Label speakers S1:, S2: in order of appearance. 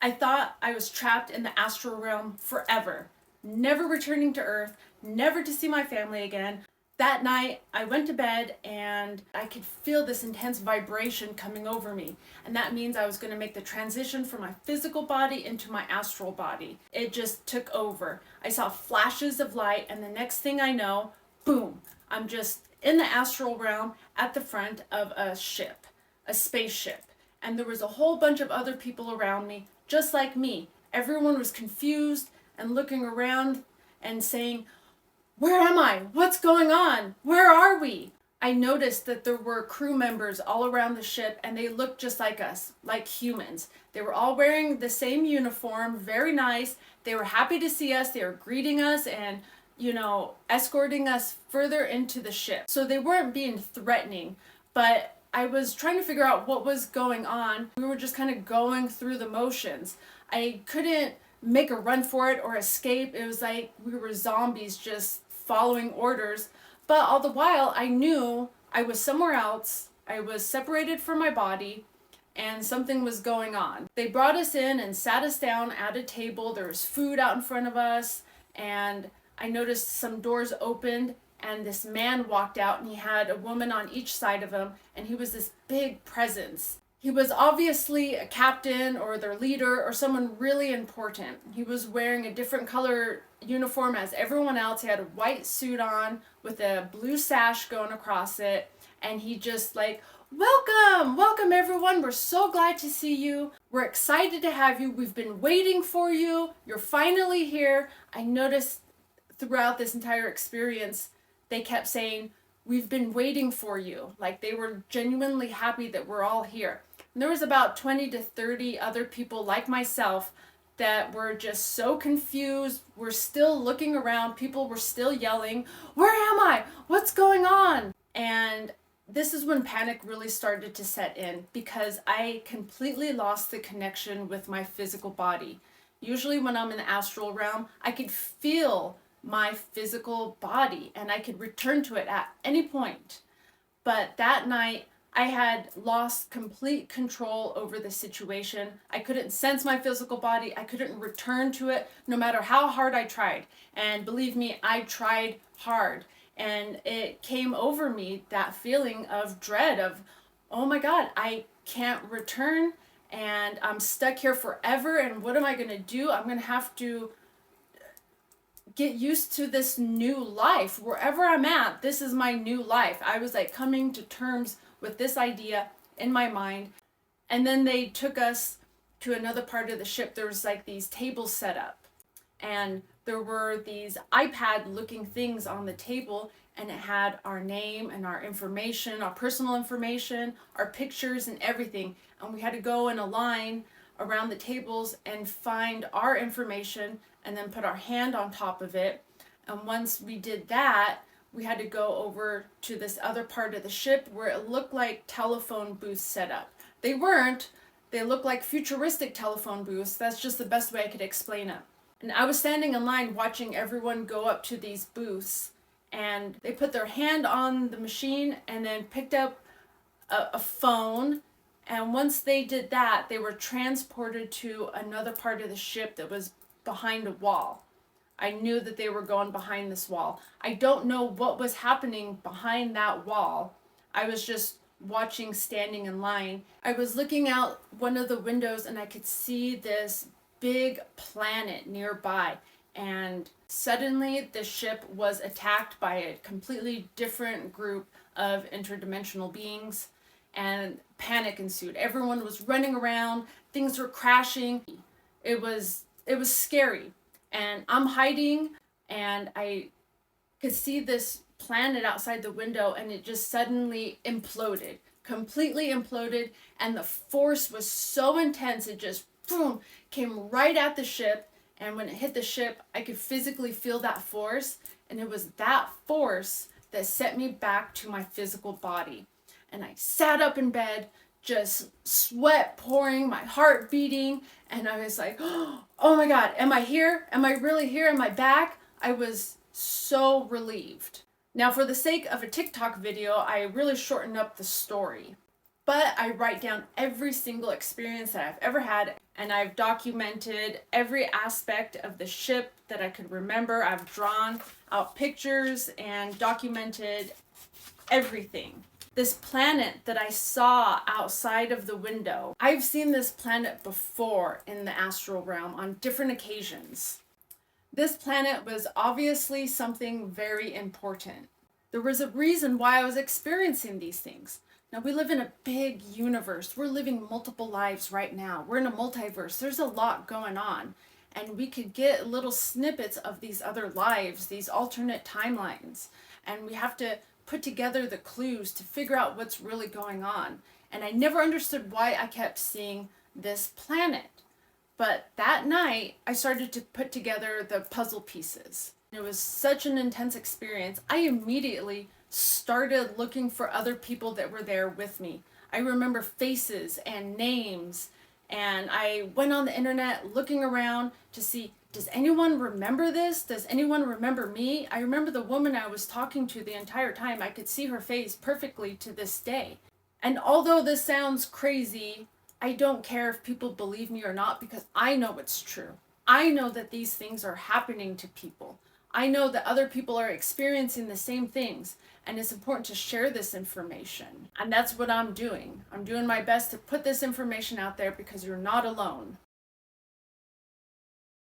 S1: I thought I was trapped in the astral realm forever, never returning to Earth, never to see my family again. That night, I went to bed and I could feel this intense vibration coming over me. And that means I was going to make the transition from my physical body into my astral body. It just took over. I saw flashes of light, and the next thing I know, boom, I'm just in the astral realm at the front of a ship, a spaceship. And there was a whole bunch of other people around me, just like me. Everyone was confused and looking around and saying, "Where am I? What's going on? Where are we?" I noticed that there were crew members all around the ship, and they looked just like us, like humans. They were all wearing the same uniform, very nice. They were happy to see us. They were greeting us and, escorting us further into the ship. So they weren't being threatening, but I was trying to figure out what was going on. We were just kind of going through the motions. I couldn't make a run for it or escape. It was like we were zombies just following orders. But all the while, I knew I was somewhere else. I was separated from my body, and something was going on. They brought us in and sat us down at a table. There was food out in front of us, and I noticed some doors opened, and this man walked out, and he had a woman on each side of him, and he was this big presence. He was obviously a captain or their leader or someone really important. He was wearing a different color uniform as everyone else. He had a white suit on with a blue sash going across it, and he just like, welcome everyone, we're so glad to see you, we're excited to have you, we've been waiting for you, you're finally here. I noticed throughout this entire experience they kept saying, "We've been waiting for you." Like they were genuinely happy that we're all here. And there was about 20 to 30 other people like myself that were just so confused. We're still looking around. People were still yelling, "Where am I? What's going on?" And this is when panic really started to set in, because I completely lost the connection with my physical body. Usually when I'm in the astral realm, I could feel my physical body and I could return to it at any point. But that night, I had lost complete control over the situation. I couldn't sense my physical body. I couldn't return to it no matter how hard I tried. And believe me, I tried hard. And it came over me, that feeling of dread of, oh my God, I can't return and I'm stuck here forever. And what am I going to do? I'm going to have to get used to this new life. Wherever I'm at, this is my new life. I was like coming to terms with this idea in my mind. And then they took us to another part of the ship. There was like these tables set up, and there were these iPad looking things on the table, and it had our name and our information, our personal information, our pictures and everything. And we had to go in a line around the tables and find our information and then put our hand on top of it. And once we did that, we had to go over to this other part of the ship where it looked like telephone booths set up. They weren't. They looked like futuristic telephone booths. That's just the best way I could explain it. And I was standing in line watching everyone go up to these booths, and they put their hand on the machine and then picked up a phone. And once they did that, they were transported to another part of the ship that was behind a wall. I knew that they were going behind this wall. I don't know what was happening behind that wall. I was just watching, standing in line. I was looking out one of the windows and I could see this big planet nearby. And suddenly the ship was attacked by a completely different group of interdimensional beings, and panic ensued. Everyone was running around. Things were crashing. It was scary. And I'm hiding, and I could see this planet outside the window, and it just suddenly imploded, completely imploded, and the force was so intense, it just boom, came right at the ship. And when it hit the ship, I could physically feel that force, and it was that force that set me back to my physical body. And I sat up in bed, just sweat pouring, my heart beating, and I was like, oh my God, am I here? Am I really here? Am I back? I was so relieved. Now, for the sake of a TikTok video, I really shortened up the story. But I write down every single experience that I've ever had, and I've documented every aspect of the ship that I could remember. I've drawn out pictures and documented everything. This planet that I saw outside of the window, I've seen this planet before in the astral realm on different occasions. This planet was obviously something very important. There was a reason why I was experiencing these things. Now, we live in a big universe. We're living multiple lives right now. We're in a multiverse. There's a lot going on. And we could get little snippets of these other lives, these alternate timelines. And we have to put together the clues to figure out what's really going on. And I never understood why I kept seeing this planet. But that night, I started to put together the puzzle pieces. It was such an intense experience. I immediately started looking for other people that were there with me. I remember faces and names, and I went on the internet looking around to see, does anyone remember this? Does anyone remember me? I remember the woman I was talking to the entire time. I could see her face perfectly to this day. And although this sounds crazy, I don't care if people believe me or not, because I know it's true. I know that these things are happening to people. I know that other people are experiencing the same things, and it's important to share this information. And that's what I'm doing. I'm doing my best to put this information out there because you're not alone.